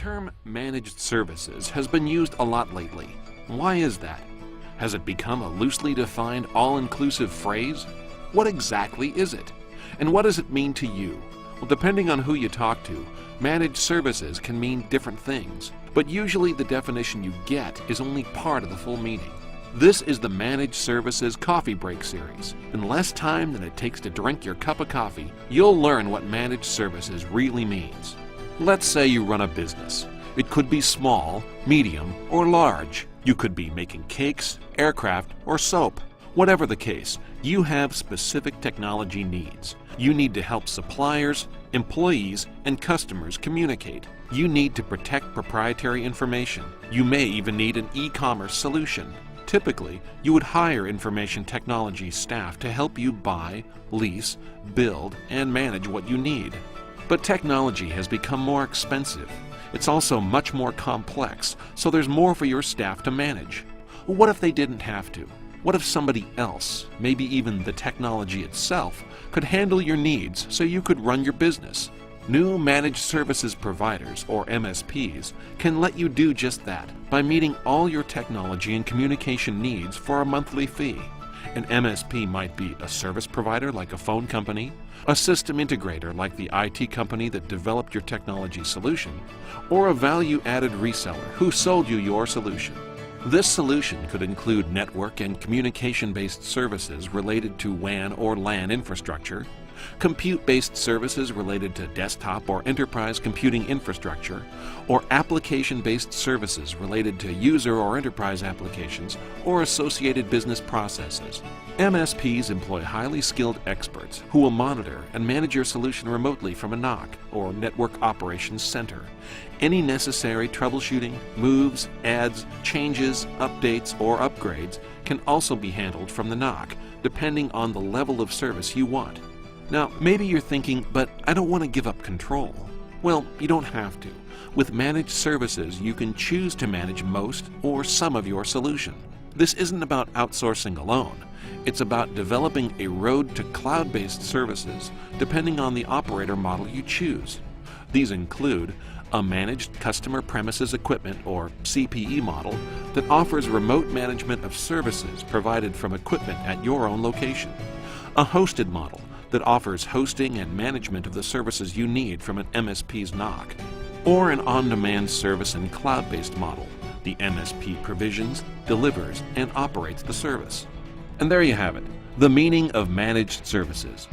term managed services has been used a lot lately. Why is that? Has it become a loosely defined, all-inclusive phrase? What exactly is it? And what does it mean to you? Well, depending on who you talk to, managed services can mean different things, but usually the definition you get is only part of the full meaning. This is the Managed Services Coffee Break series. In less time than it takes to drink your cup of coffee, you'll learn what managed services really means. Let's say you run a business. It could be small, medium, or large. You could be making cakes, aircraft, or soap. Whatever the case, you have specific technology needs. You need to help suppliers, employees, and customers communicate. You need to protect proprietary information. You may even need an e-commerce solution. Typically, you would hire information technology staff to help you buy, lease, build, and manage what you need. But technology has become more expensive. It's also much more complex, so there's more for your staff to manage. What if they didn't have to? What if somebody else, maybe even the technology itself, could handle your needs so you could run your business? New Managed Services Providers, or MSPs, can let you do just that by meeting all your technology and communication needs for a monthly fee. An MSP might be a service provider like a phone company, a system integrator like the IT company that developed your technology solution, or a value-added reseller who sold you your solution. This solution could include network and communication-based services related to WAN or LAN infrastructure, compute-based services related to desktop or enterprise computing infrastructure, or application-based services related to user or enterprise applications or associated business processes. MSPs employ highly skilled experts who will monitor and manage your solution remotely from a NOC, or Network Operations Center. Any necessary troubleshooting, moves, adds, changes, updates, or upgrades can also be handled from the NOC, depending on the level of service you want. Now, maybe you're thinking, but I don't want to give up control. Well, you don't have to. With managed services, you can choose to manage most or some of your solution. This isn't about outsourcing alone. It's about developing a road to cloud-based services, depending on the operator model you choose. These include a Managed Customer Premises Equipment, or CPE model, that offers remote management of services provided from equipment at your own location. A hosted model that offers hosting and management of the services you need from an MSP's NOC, or an on-demand service and cloud-based model. The MSP provisions, delivers, and operates the service. And there you have it, the meaning of managed services.